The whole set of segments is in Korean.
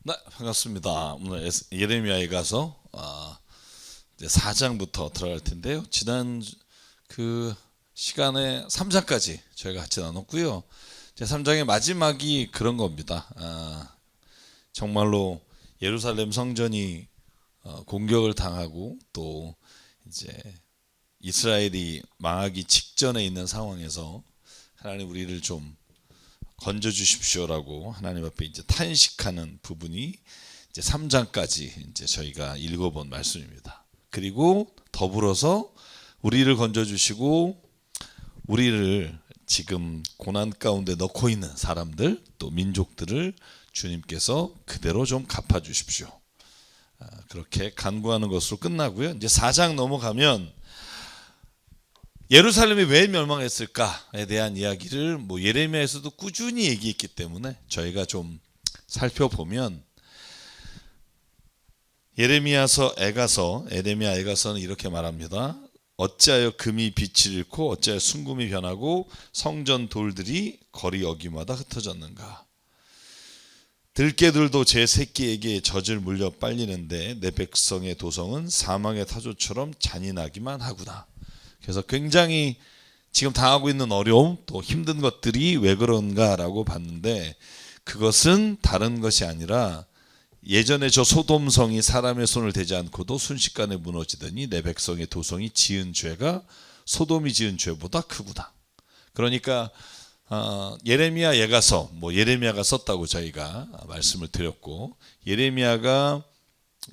네, 반갑습니다. 오늘 예레미야에 가서 이제 4장부터 들어갈 텐데요. 지난 그 시간에 3장까지 저희가 같이 나눴고요. 이제 3장의 마지막이 그런 겁니다. 정말로 예루살렘 성전이 공격을 당하고 또 이제 이스라엘이 망하기 직전에 있는 상황에서 하나님 우리를 좀 건져 주십시오라고 하나님 앞에 이제 탄식하는 부분이 이제 3장까지 이제 저희가 읽어본 말씀입니다. 그리고 더불어서 우리를 건져 주시고 우리를 지금 고난 가운데 넣고 있는 사람들 또 민족들을 주님께서 그대로 좀 갚아 주십시오. 그렇게 간구하는 것으로 끝나고요. 이제 4장 넘어가면 예루살렘이 왜 멸망했을까에 대한 이야기를 예레미야에서도 꾸준히 얘기했기 때문에 저희가 좀 살펴보면 예레미야 에가서는 이렇게 말합니다. 어찌하여 금이 빛을 잃고 어찌하여 순금이 변하고 성전 돌들이 거리 어귀마다 흩어졌는가. 들깨들도 제 새끼에게 젖을 물려 빨리는데 내 백성의 도성은 사망의 타조처럼 잔인하기만 하구나. 그래서 굉장히 지금 당하고 있는 어려움 또 힘든 것들이 왜 그런가라고 봤는데 그것은 다른 것이 아니라 예전에 저 소돔성이 사람의 손을 대지 않고도 순식간에 무너지더니 내 백성의 도성이 지은 죄가 소돔이 지은 죄보다 크구나. 그러니까 예레미야 예가서 예레미야가 썼다고 저희가 말씀을 드렸고 예레미야가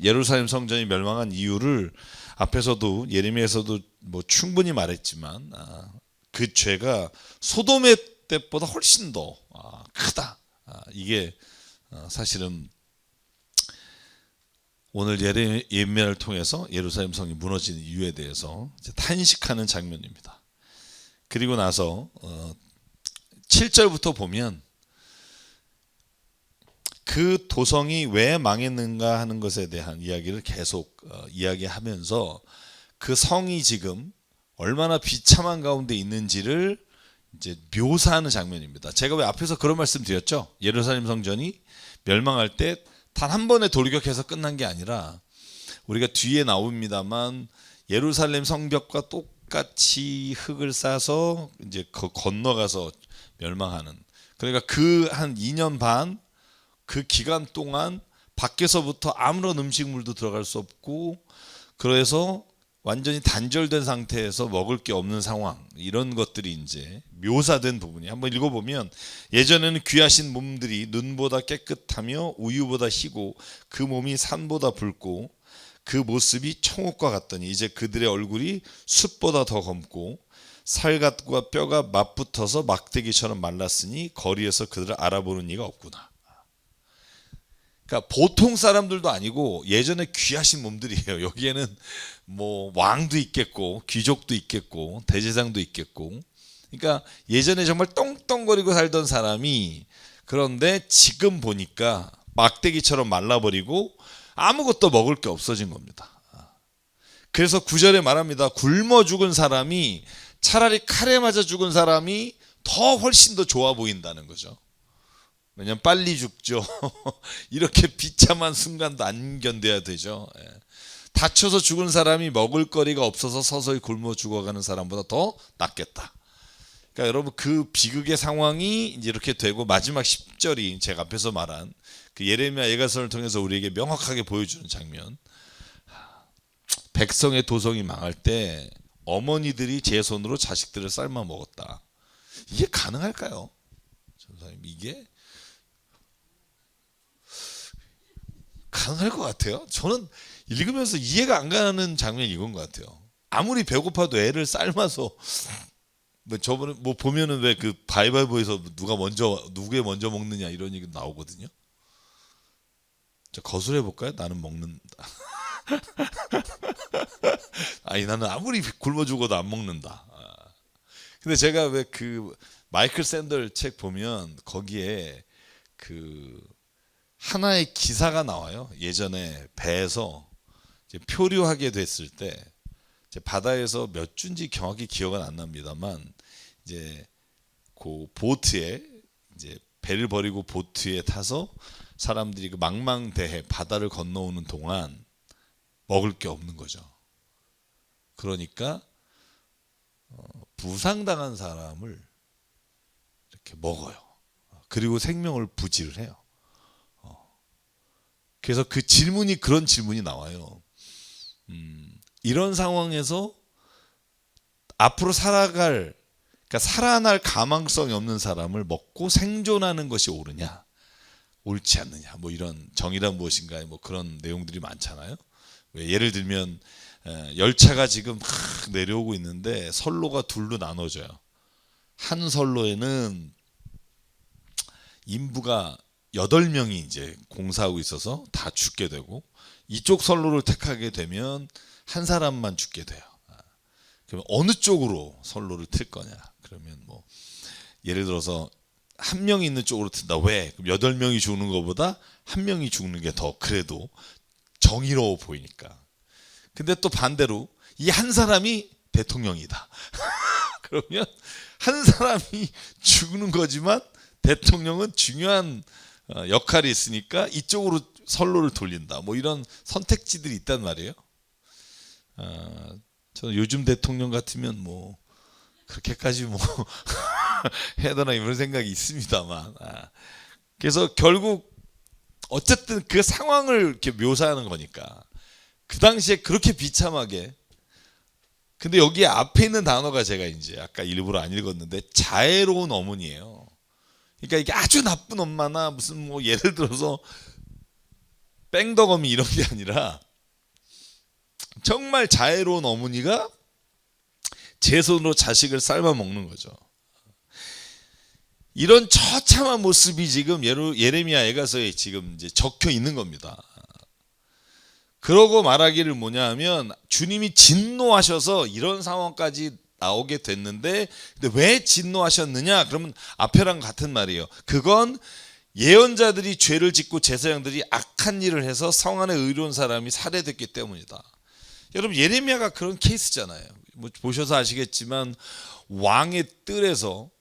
예루살렘 성전이 멸망한 이유를 앞에서도 예레미야에서도 충분히 말했지만 그 죄가 소돔의 때보다 훨씬 더 크다. 이게 사실은 오늘 예레미야를 통해서 예루살렘 성이 무너지는 이유에 대해서 탄식하는 장면입니다. 그리고 나서 7절부터 보면 그 도성이 왜 망했는가 하는 것에 대한 이야기를 계속 이야기하면서 그 성이 지금 얼마나 비참한 가운데 있는지를 이제 묘사하는 장면입니다. 제가 왜 앞에서 그런 말씀 드렸죠? 예루살렘 성전이 멸망할 때 단 한 번에 돌격해서 끝난 게 아니라 우리가 뒤에 나옵니다만 예루살렘 성벽과 똑같이 흙을 싸서 이제 건너가서 멸망하는. 그러니까 그 한 2년 반 그 기간 동안 밖에서부터 아무런 음식물도 들어갈 수 없고 그래서 완전히 단절된 상태에서 먹을 게 없는 상황 이런 것들이 이제 묘사된 부분이 한번 읽어보면 예전에는 귀하신 몸들이 눈보다 깨끗하며 우유보다 희고 그 몸이 산보다 붉고 그 모습이 청옥과 같더니 이제 그들의 얼굴이 숯보다 더 검고 살갗과 뼈가 맞붙어서 막대기처럼 말랐으니 거리에서 그들을 알아보는 이가 없구나. 그러니까 보통 사람들도 아니고 예전에 귀하신 몸들이에요. 여기에는 왕도 있겠고 귀족도 있겠고 대제사장도 있겠고. 그러니까 예전에 정말 떵떵거리고 살던 사람이 그런데 지금 보니까 막대기처럼 말라버리고 아무것도 먹을 게 없어진 겁니다. 그래서 9절에 말합니다. 굶어 죽은 사람이 차라리 칼에 맞아 죽은 사람이 더 훨씬 더 좋아 보인다는 거죠. 왜냐면 빨리 죽죠. 이렇게 비참한 순간도 안 견뎌야 되죠. 다쳐서 죽은 사람이 먹을 거리가 없어서 서서히 굶어 죽어가는 사람보다 더 낫겠다. 그러니까 여러분 그 비극의 상황이 이제 이렇게 되고 마지막 10절이 제가 앞에서 말한 그 예레미야 예가서를 통해서 우리에게 명확하게 보여주는 장면. 백성의 도성이 망할 때 어머니들이 제 손으로 자식들을 삶아 먹었다. 이게 가능할까요? 전사님 이게 가능할 것 같아요. 저는 읽으면서 이해가 안 가는 장면이 이건 것 같아요. 아무리 배고파도 애를 삶아서 저번에 보면은 왜 그 바이바이보에서 누구의 먼저 먹느냐 이런 얘기 나오거든요. 자, 거슬해 볼까요? 나는 먹는다. 아니 나는 아무리 굶어 죽어도 안 먹는다. 근데 제가 왜 그 마이클 샌들 책 보면 거기에 그 하나의 기사가 나와요. 예전에 배에서 이제 표류하게 됐을 때 이제 바다에서 몇 주인지 정확히 기억은 안 납니다만 이제 그 보트에 이제 배를 버리고 보트에 타서 사람들이 그 망망대해 바다를 건너오는 동안 먹을 게 없는 거죠. 그러니까 부상당한 사람을 이렇게 먹어요. 그리고 생명을 부지를 해요. 그래서 그 질문이 그런 질문이 나와요. 이런 상황에서 앞으로 그러니까 살아날 가망성이 없는 사람을 먹고 생존하는 것이 옳으냐, 옳지 않느냐, 뭐 이런 정의란 무엇인가, 뭐 그런 내용들이 많잖아요. 예를 들면 열차가 지금 막 내려오고 있는데 선로가 둘로 나눠져요. 한 선로에는 인부가 8명이 이제 공사하고 있어서 다 죽게 되고, 이쪽 선로를 택하게 되면 한 사람만 죽게 돼요. 그러면 어느 쪽으로 선로를 틀 거냐? 그러면 뭐 예를 들어서 한 명이 있는 쪽으로 튼다. 왜? 그럼 8명이 죽는 것보다 한 명이 죽는 게 더 그래도 정의로워 보이니까. 근데 또 반대로 이 한 사람이 대통령이다. 그러면 한 사람이 죽는 거지만 대통령은 중요한 역할이 있으니까 이쪽으로 선로를 돌린다. 뭐 이런 선택지들이 있단 말이에요. 저는 요즘 대통령 같으면 뭐 그렇게까지 뭐 해야 되나 이런 생각이 있습니다만. 그래서 결국 어쨌든 그 상황을 이렇게 묘사하는 거니까 그 당시에 그렇게 비참하게. 근데 여기 앞에 있는 단어가 제가 이제 아까 일부러 안 읽었는데 자애로운 어머니예요. 그러니까 이게 아주 나쁜 엄마나 무슨 뭐 예를 들어서 뺑덕어미 이런 게 아니라 정말 자애로운 어머니가 제 손으로 자식을 삶아 먹는 거죠. 이런 처참한 모습이 지금 예레미야 애가서에 지금 이제 적혀 있는 겁니다. 그러고 말하기를 뭐냐 하면 주님이 진노하셔서 이런 상황까지 나오게 됐는데, 근데 왜 진노하셨느냐? 그러면 앞에랑 같은 말이에요. 그건 예언자들이 죄를 짓고 제사장들이 악한 일을 해서 성 안에 의로운 사람이 살해됐기 때문이다. 여러분 예레미야가 그런 케이스잖아요. 뭐 보셔서 아시겠지만 왕의 뜰에서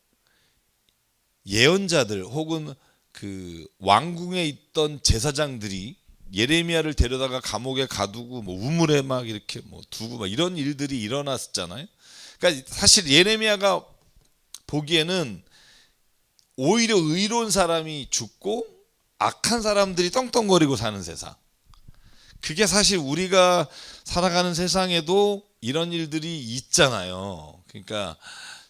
예언자들 혹은 그 왕궁에 있던 제사장들이 예레미야를 데려다가 감옥에 가두고 뭐 우물에 막 이렇게 뭐 두고 막 이런 일들이 일어났었잖아요. 그러니까 사실 예레미야가 보기에는 오히려 의로운 사람이 죽고 악한 사람들이 떵떵거리고 사는 세상. 그게 사실 우리가 살아가는 세상에도 이런 일들이 있잖아요. 그러니까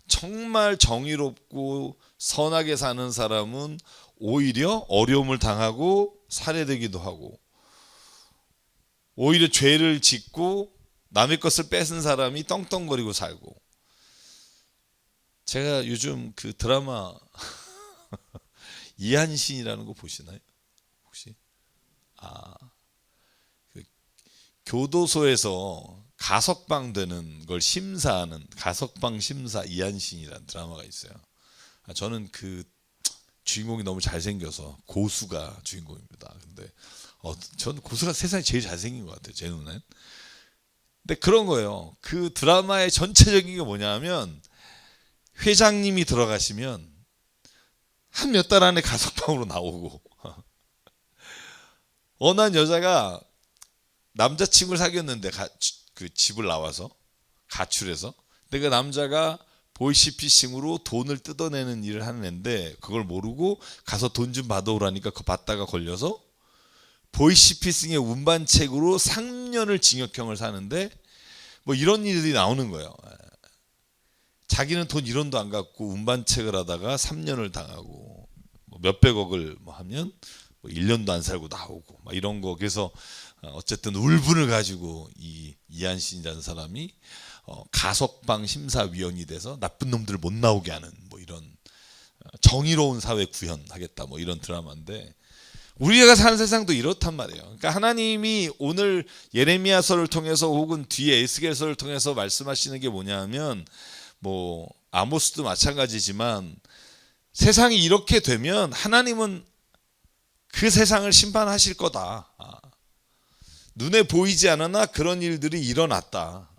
정말 정의롭고 선하게 사는 사람은 오히려 어려움을 당하고 살해되기도 하고, 오히려 죄를 짓고 남의 것을 뺏은 사람이 떵떵거리고 살고. 제가 요즘 그 드라마 이한신이라는 거 보시나요? 혹시? 그 교도소에서 가석방 되는 걸 심사하는 가석방 심사 이한신이라는 드라마가 있어요. 저는 그 주인공이 너무 잘생겨서 고수가 주인공입니다. 근데 저는 고수가 세상에 제일 잘생긴 것 같아요, 제 눈엔. 근데 그런 거예요. 그 드라마의 전체적인 게 뭐냐면 회장님이 들어가시면 한 몇 달 안에 가석방으로 나오고 어느 한 여자가 남자친구를 사귀었는데 그 집을 나와서 가출해서, 근데 그 남자가 보이시피싱으로 돈을 뜯어내는 일을 하는 애인데 그걸 모르고 가서 돈 좀 받아오라니까 그거 받다가 걸려서 보이시피싱의 운반책으로 3년을 징역형을 사는데 뭐 이런 일들이 나오는 거예요. 자기는 돈 1원도 안 갖고 운반책을 하다가 3년을 당하고 뭐 몇백억을 뭐 하면 뭐 1년도 안 살고 나오고 막 이런 거. 그래서 어쨌든 울분을 가지고 이 이한신이라는 사람이 가석방 심사위원이 돼서 나쁜 놈들을 못 나오게 하는 뭐 이런 정의로운 사회 구현하겠다 뭐 이런 드라마인데, 우리가 사는 세상도 이렇단 말이에요. 그러니까 하나님이 오늘 예레미야서를 통해서 혹은 뒤에 에스겔서를 통해서 말씀하시는 게 뭐냐면, 뭐 아모스도 마찬가지지만 세상이 이렇게 되면 하나님은 그 세상을 심판하실 거다. 눈에 보이지 않으나 그런 일들이 일어났다.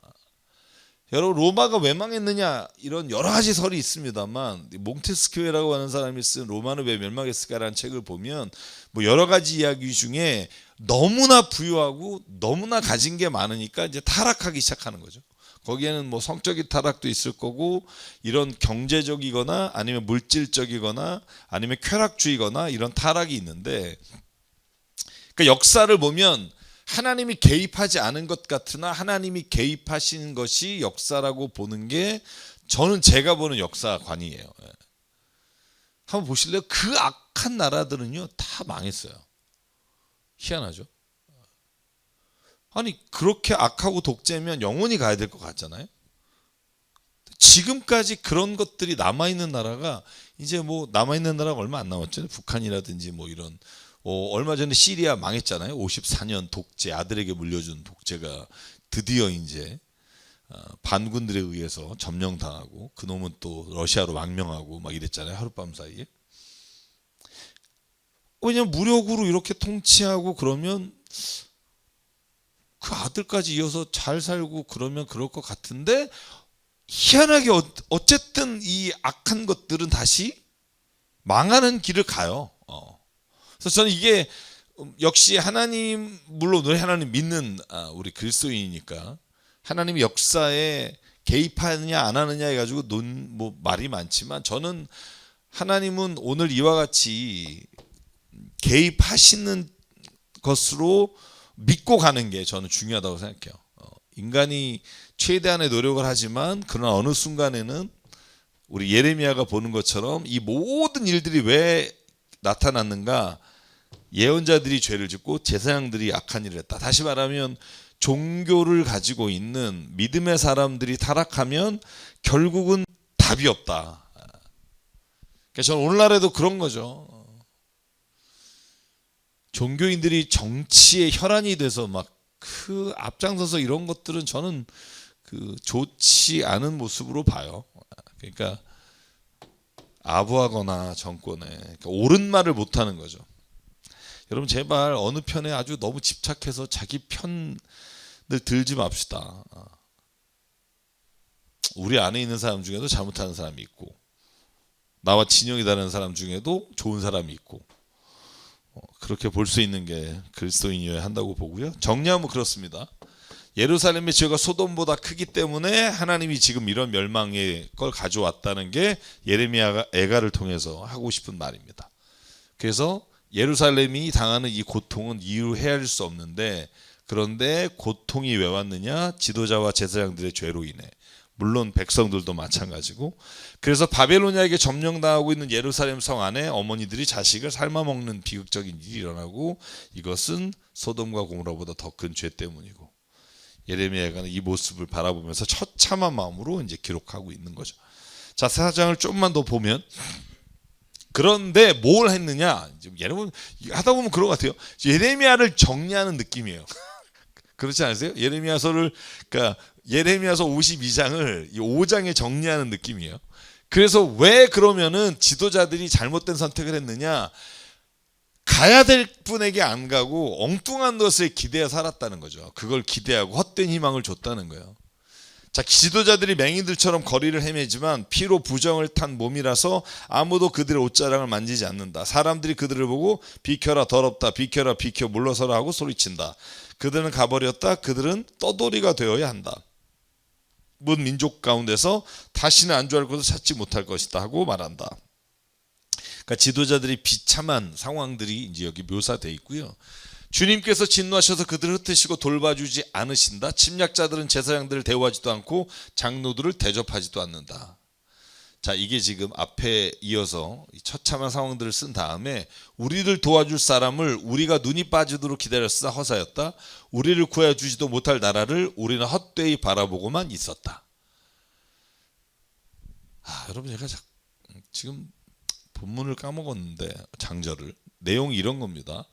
여러분 로마가 왜 망했느냐 이런 여러 가지 설이 있습니다만 몽테스키에라고 하는 사람이 쓴 로마는 왜 멸망했을까라는 책을 보면 뭐 여러 가지 이야기 중에 너무나 부유하고 너무나 가진 게 많으니까 이제 타락하기 시작하는 거죠. 거기에는 뭐 성적인 타락도 있을 거고 이런 경제적이거나 아니면 물질적이거나 아니면 쾌락주의거나 이런 타락이 있는데, 그러니까 역사를 보면 하나님이 개입하지 않은 것 같으나 하나님이 개입하신 것이 역사라고 보는 게 저는 제가 보는 역사관이에요. 한번 보실래요? 그 악한 나라들은요 다 망했어요. 희한하죠? 아니 그렇게 악하고 독재면 영원히 가야 될 것 같잖아요. 지금까지 그런 것들이 남아있는 나라가 이제 뭐 남아있는 나라가 얼마 안 남았잖아요. 북한이라든지 뭐 이런 얼마 전에 시리아 망했잖아요. 54년 독재, 아들에게 물려준 독재가 드디어 이제 반군들에 의해서 점령당하고 그놈은 또 러시아로 망명하고 막 이랬잖아요. 하룻밤 사이에. 왜냐면 무력으로 이렇게 통치하고 그러면 그 아들까지 이어서 잘 살고 그러면 그럴 것 같은데 희한하게 어쨌든 이 악한 것들은 다시 망하는 길을 가요. 그래서 저는 이게 역시 하나님, 물론 우리 하나님 믿는 우리 그리스도인이니까 하나님이 역사에 개입하느냐 안 하느냐 해가지고 뭐 말이 많지만 저는 하나님은 오늘 이와 같이 개입하시는 것으로 믿고 가는 게 저는 중요하다고 생각해요. 인간이 최대한의 노력을 하지만 그러나 어느 순간에는 우리 예레미야가 보는 것처럼 이 모든 일들이 왜 나타났는가? 예언자들이 죄를 짓고 제사장들이 악한 일을 했다. 다시 말하면 종교를 가지고 있는 믿음의 사람들이 타락하면 결국은 답이 없다. 그러니까 저는 오늘날에도 그런 거죠. 종교인들이 정치의 혈안이 돼서 막 그 앞장서서 이런 것들은 저는 그 좋지 않은 모습으로 봐요. 그러니까 아부하거나 정권에 그러니까 옳은 말을 못하는 거죠. 여러분 제발 어느 편에 아주 너무 집착해서 자기 편을 들지 맙시다. 우리 안에 있는 사람 중에도 잘못하는 사람이 있고 나와 진영이 다른 사람 중에도 좋은 사람이 있고 그렇게 볼 수 있는 게 그리스도인이어야 한다고 보고요. 정리하면 그렇습니다. 예루살렘의 죄가 소돔보다 크기 때문에 하나님이 지금 이런 멸망의 걸 가져왔다는 게 예레미야가 애가를 통해서 하고 싶은 말입니다. 그래서 예루살렘이 당하는 이 고통은 이유 헤아릴 수 없는데, 그런데 고통이 왜 왔느냐? 지도자와 제사장들의 죄로 인해. 물론 백성들도 마찬가지고. 그래서 바벨로니아에게 점령당하고 있는 예루살렘 성 안에 어머니들이 자식을 삶아먹는 비극적인 일이 일어나고, 이것은 소돔과 고모라보다 더 큰 죄 때문이고, 예레미야가 이 모습을 바라보면서 처참한 마음으로 이제 기록하고 있는 거죠. 자, 4장을 좀만 더 보면, 그런데 뭘 했느냐? 여러분 하다 보면 그런 것 같아요. 예레미야를 정리하는 느낌이에요. 그렇지 않으세요? 예레미야서를, 그러니까 예레미야서 52장을 이 5장에 정리하는 느낌이에요. 그래서 왜 그러면은 지도자들이 잘못된 선택을 했느냐? 가야 될 분에게 안 가고 엉뚱한 것을 기대해 살았다는 거죠. 그걸 기대하고 헛된 희망을 줬다는 거예요. 자, 지도자들이 맹인들처럼 거리를 헤매지만 피로 부정을 탄 몸이라서 아무도 그들의 옷자락을 만지지 않는다. 사람들이 그들을 보고 비켜라 더럽다, 비켜라 비켜 물러서라 하고 소리친다. 그들은 가버렸다. 그들은 떠돌이가 되어야 한다. 문 민족 가운데서 다시는 안주할 것을 찾지 못할 것이다 하고 말한다. 그러니까 지도자들이 비참한 상황들이 이제 여기 묘사되어 있고요. 주님께서 진노하셔서 그들을 흩으시고 돌봐주지 않으신다. 침략자들은 제사장들을 대우하지도 않고 장로들을 대접하지도 않는다. 자, 이게 지금 앞에 이어서 처참한 상황들을 쓴 다음에 우리를 도와줄 사람을 우리가 눈이 빠지도록 기다렸으나 허사였다. 우리를 구해주지도 못할 나라를 우리는 헛되이 바라보고만 있었다. 여러분 제가 지금 본문을 까먹었는데 장절을 내용이 이런 겁니다.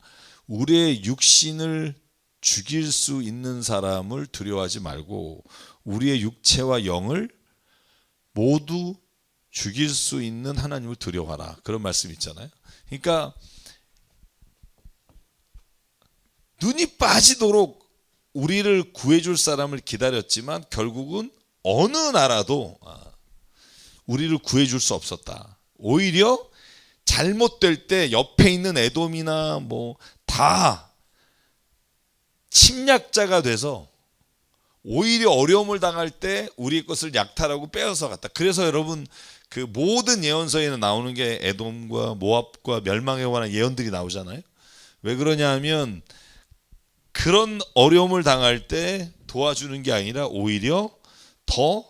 우리의 육신을 죽일 수 있는 사람을 두려워하지 말고 우리의 육체와 영을 모두 죽일 수 있는 하나님을 두려워하라. 그런 말씀이 있잖아요. 그러니까 눈이 빠지도록 우리를 구해줄 사람을 기다렸지만 결국은 어느 나라도 우리를 구해줄 수 없었다. 오히려 잘못될 때 옆에 있는 에돔이나 뭐 다 침략자가 돼서 오히려 어려움을 당할 때 우리의 것을 약탈하고 빼앗아 갔다. 그래서 여러분 그 모든 예언서에는 나오는 게 에돔과 모압과 멸망에 관한 예언들이 나오잖아요. 왜 그러냐 하면 그런 어려움을 당할 때 도와주는 게 아니라 오히려 더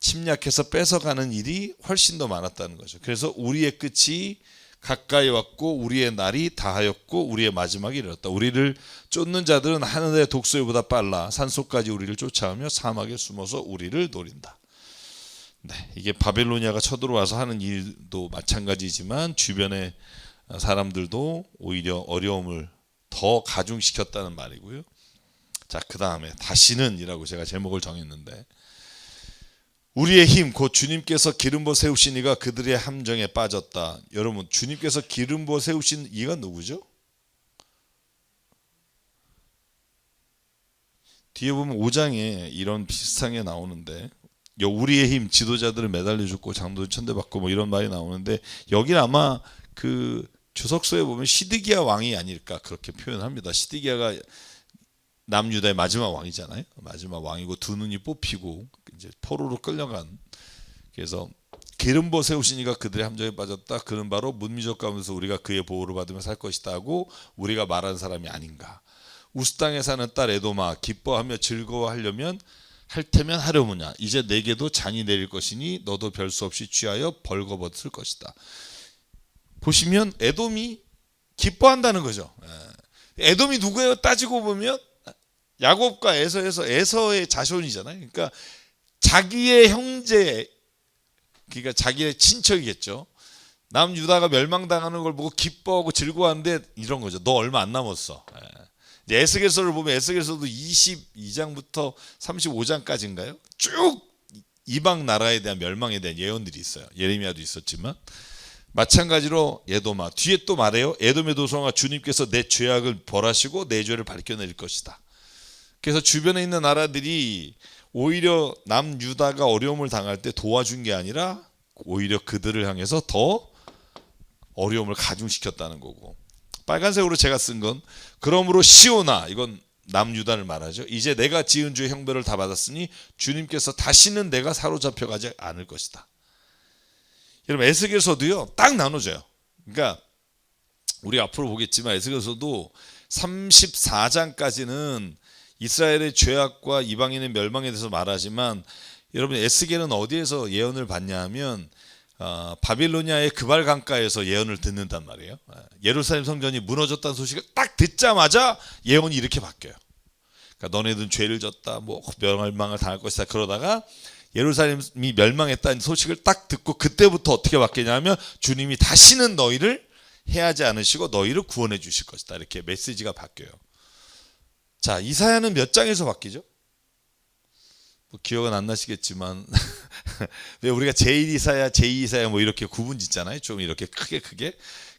침략해서 뺏어가는 일이 훨씬 더 많았다는 거죠. 그래서 우리의 끝이 가까이 왔고 우리의 날이 다하였고 우리의 마지막이 이르렀다. 우리를 쫓는 자들은 하늘의 독수리보다 빨라 산속까지 우리를 쫓아오며 사막에 숨어서 우리를 노린다. 네, 이게 바벨로니아가 쳐들어와서 하는 일도 마찬가지지만 주변의 사람들도 오히려 어려움을 더 가중시켰다는 말이고요. 자, 그 다음에 다시는 이라고 제가 제목을 정했는데, 우리의 힘 곧 주님께서 기름 부어 세우신 이가 그들의 함정에 빠졌다. 여러분, 주님께서 기름 부어 세우신 이가 누구죠? 뒤에 보면 5장에 이런 비슷한 게 나오는데, 우리의 힘 지도자들을 매달려 죽고 장도를 천대받고 뭐 이런 말이 나오는데, 여기는 아마 그 주석서에 보면 시드기야 왕이 아닐까 그렇게 표현합니다. 시드기야가 남유다의 마지막 왕이잖아요. 마지막 왕이고 두 눈이 뽑히고 이제 포로로 끌려간. 그래서 기름 부어 세우신 이가 그들의 함정에 빠졌다. 그는 바로 문민족 가운데서 우리가 그의 보호를 받으며 살 것이다 하고 우리가 말한 사람이 아닌가. 우스 땅에 사는 딸 에돔아, 기뻐하며 즐거워하려면 할 테면 하려무냐. 이제 내게도 잔이 내릴 것이니 너도 별수 없이 취하여 벌거벗을 것이다. 보시면 에돔이 기뻐한다는 거죠. 에돔이 누구예요? 따지고 보면 야곱과 에서에서 에서의 자손이잖아요. 그러니까 자기의 형제, 그러니까 자기의 친척이겠죠. 남유다가 멸망당하는 걸 보고 기뻐하고 즐거워하는데 이런 거죠. 너 얼마 안 남았어. 에스겔서를 보면 에스겔서도 22장부터 35장까지인가요? 쭉 이방 나라에 대한 멸망에 대한 예언들이 있어요. 예레미야도 있었지만 마찬가지로 에돔아, 뒤에 또 말해요. 에돔의 도성아, 주님께서 내 죄악을 벌하시고 내 죄를 밝혀낼 것이다. 그래서 주변에 있는 나라들이 오히려 남유다가 어려움을 당할 때 도와준 게 아니라 오히려 그들을 향해서 더 어려움을 가중시켰다는 거고, 빨간색으로 제가 쓴 건 그러므로 시온아, 이건 남유다를 말하죠. 이제 내가 지은 주의 형벌을 다 받았으니 주님께서 다시는 내가 사로잡혀가지 않을 것이다. 여러분, 에스겔서도요 딱 나눠져요. 그러니까 우리 앞으로 보겠지만 에스겔서도 34장까지는 이스라엘의 죄악과 이방인의 멸망에 대해서 말하지만, 여러분 에스겔은 어디에서 예언을 받냐 하면 바빌로니아의 그발 강가에서 예언을 듣는단 말이에요. 예루살렘 성전이 무너졌다는 소식을 딱 듣자마자 예언이 이렇게 바뀌어요. 그러니까 너네들은 죄를 졌다, 뭐 멸망을 당할 것이다. 그러다가 예루살렘이 멸망했다는 소식을 딱 듣고 그때부터 어떻게 바뀌냐면 주님이 다시는 너희를 해하지 않으시고 너희를 구원해 주실 것이다. 이렇게 메시지가 바뀌어요. 자, 이사야는 몇 장에서 바뀌죠? 뭐 기억은 안 나시겠지만 왜 우리가 제1이사야, 제2이사야 뭐 이렇게 구분 짓잖아요. 좀 이렇게 크게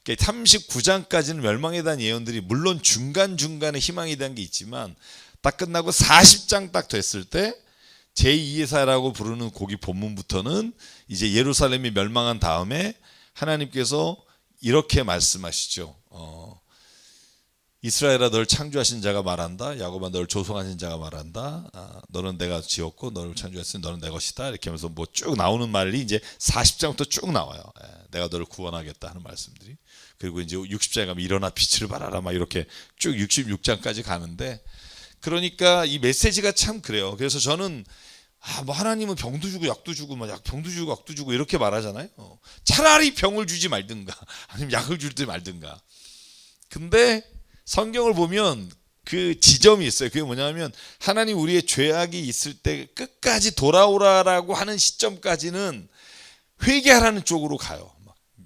39장까지는 멸망에 대한 예언들이 물론 중간중간에 희망에 대한 게 있지만 딱 끝나고 40장 딱 됐을 때 제2이사야라고 부르는 거기 본문부터는 이제 예루살렘이 멸망한 다음에 하나님께서 이렇게 말씀하시죠. 이스라엘아, 널 창조하신 자가 말한다. 야곱아, 널 조성하신 자가 말한다. 너는 내가 지었고 너를 창조했으니 너는 내 것이다. 이렇게 하면서 뭐 쭉 나오는 말이 이제 40장부터 쭉 나와요. 내가 너를 구원하겠다 하는 말씀들이. 그리고 이제 60장에 가면 일어나 빛을 발하라 막 이렇게 쭉 66장까지 가는데, 그러니까 이 메시지가 참 그래요. 그래서 저는 뭐 하나님은 병도 주고 약도 주고 막 병도 주고 약도 주고 이렇게 말하잖아요. 차라리 병을 주지 말든가 아니면 약을 주지 말든가. 근데 성경을 보면 그 지점이 있어요. 그게 뭐냐면 하나님 우리의 죄악이 있을 때 끝까지 돌아오라라고 하는 시점까지는 회개하라는 쪽으로 가요.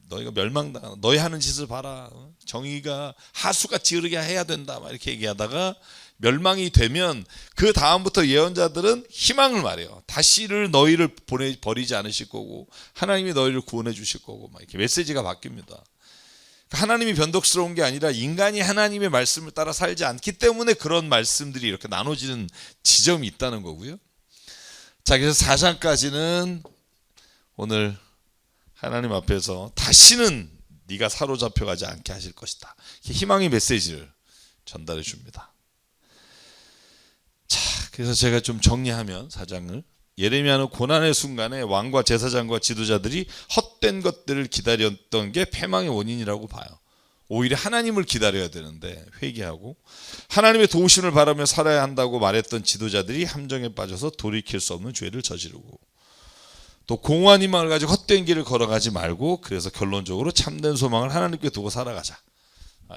너희가 멸망당하는, 너희 하는 짓을 봐라. 정의가 하수같이 흐르게 해야 된다. 막 이렇게 얘기하다가 멸망이 되면 그 다음부터 예언자들은 희망을 말해요. 다시를 너희를 버리지 않으실 거고 하나님이 너희를 구원해 주실 거고 막 이렇게 메시지가 바뀝니다. 하나님이 변덕스러운 게 아니라 인간이 하나님의 말씀을 따라 살지 않기 때문에 그런 말씀들이 이렇게 나눠지는 지점이 있다는 거고요. 자, 그래서 4장까지는 오늘 하나님 앞에서 다시는 네가 사로잡혀가지 않게 하실 것이다. 희망의 메시지를 전달해 줍니다. 자, 그래서 제가 좀 정리하면 4장을, 예레미야는 고난의 순간에 왕과 제사장과 지도자들이 헛된 것들을 기다렸던 게 패망의 원인이라고 봐요. 오히려 하나님을 기다려야 되는데 회개하고 하나님의 도우심을 바라며 살아야 한다고 말했던 지도자들이 함정에 빠져서 돌이킬 수 없는 죄를 저지르고, 또 공허한 희망을 가지고 헛된 길을 걸어가지 말고, 그래서 결론적으로 참된 소망을 하나님께 두고 살아가자.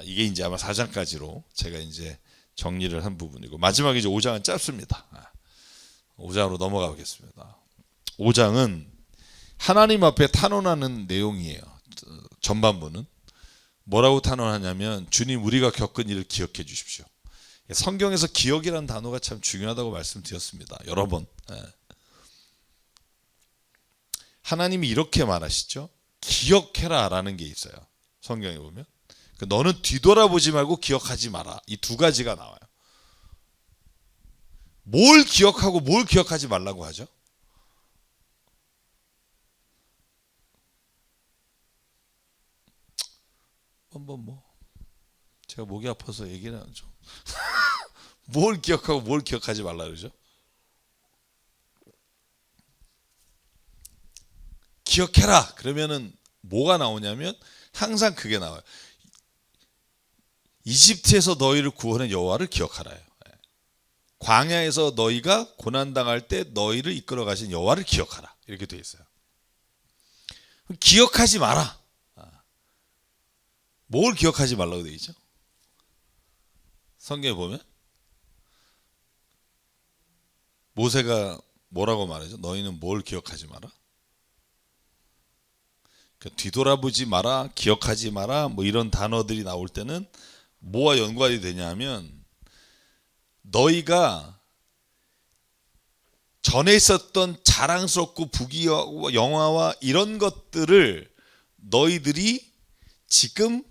이게 이제 아마 4장까지로 제가 이제 정리를 한 부분이고, 마지막에 이제 5장은 짧습니다. 5장으로 넘어가 보겠습니다. 5장은 하나님 앞에 탄원하는 내용이에요. 전반부는 뭐라고 탄원하냐면, 주님, 우리가 겪은 일을 기억해 주십시오. 성경에서 기억이라는 단어가 참 중요하다고 말씀드렸습니다. 여러 번. 하나님이 이렇게 말하시죠. 기억해라 라는 게 있어요. 성경에 보면 너는 뒤돌아보지 말고 기억하지 마라, 이 두 가지가 나와요. 뭘 기억하고 뭘 기억하지 말라고 하죠? 한번 제가 목이 아파서 얘기는 안 하죠. 뭘 기억하고 뭘 기억하지 말라 그러죠? 기억해라 그러면은 뭐가 나오냐면 항상 그게 나와요. 이집트에서 너희를 구원한 여호와를 기억하라요. 광야에서 너희가 고난당할 때 너희를 이끌어 가신 여호와를 기억하라, 이렇게 되어 있어요. 기억하지 마라. 뭘 기억하지 말라고 되어 있죠? 성경에 보면 모세가 뭐라고 말하죠? 너희는 뭘 기억하지 마라? 뒤돌아보지 마라, 기억하지 마라, 뭐 이런 단어들이 나올 때는 뭐와 연관이 되냐면, 너희가 전에 있었던 자랑스럽고 부귀와 영화와 이런 것들을 너희들이 지금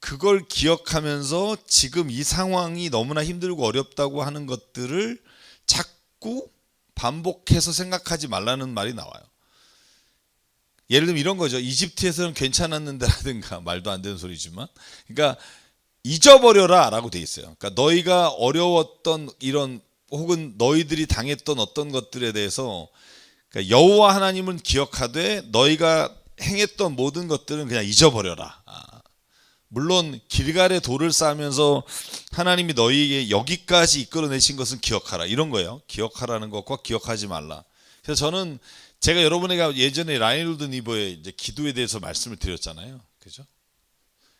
그걸 기억하면서 지금 이 상황이 너무나 힘들고 어렵다고 하는 것들을 자꾸 반복해서 생각하지 말라는 말이 나와요. 예를 들면 이런 거죠. 이집트에서는 괜찮았는데 라든가, 말도 안 되는 소리지만, 그러니까 잊어버려라 라고 돼 있어요. 그러니까 너희가 어려웠던 이런, 혹은 너희들이 당했던 어떤 것들에 대해서, 그러니까 여호와 하나님은 기억하되 너희가 행했던 모든 것들은 그냥 잊어버려라. 물론 길갈에 돌을 쌓으면서 하나님이 너희에게 여기까지 이끌어내신 것은 기억하라, 이런 거예요. 기억하라는 것과 기억하지 말라. 그래서 저는, 제가 여러분에게 예전에 라이놀드 니버의 이제 기도에 대해서 말씀을 드렸잖아요. 그죠?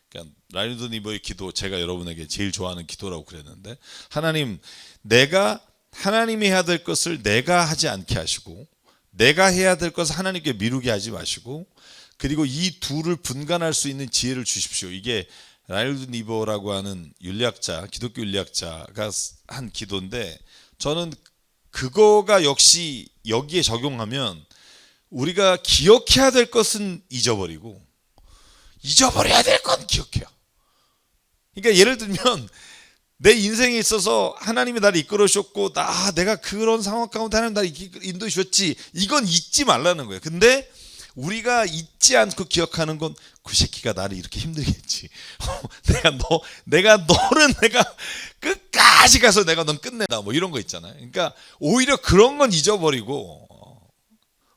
그러니까 라이놀드 니버의 기도, 제가 여러분에게 제일 좋아하는 기도라고 그랬는데, 하나님, 내가 하나님이 해야 될 것을 내가 하지 않게 하시고, 내가 해야 될 것을 하나님께 미루게 하지 마시고, 그리고 이 둘을 분간할 수 있는 지혜를 주십시오. 이게 라이놀드 니버라고 하는 윤리학자, 기독교 윤리학자가 한 기도인데, 저는 그거가 역시 여기에 적용하면 우리가 기억해야 될 것은 잊어버리고 잊어버려야 될 건 기억해요. 그러니까 예를 들면 내 인생에 있어서 하나님이 나를 이끌어 주셨고, 내가 그런 상황 가운데 하나님 나를 인도해 주셨지, 이건 잊지 말라는 거예요. 근데 우리가 잊지 않고 기억하는 건, 그 새끼가 나를 이렇게 힘들게 했지. 내가 너는 내가 끝까지 가서 내가 넌 끝낸다, 뭐 이런 거 있잖아요. 그러니까 오히려 그런 건 잊어버리고,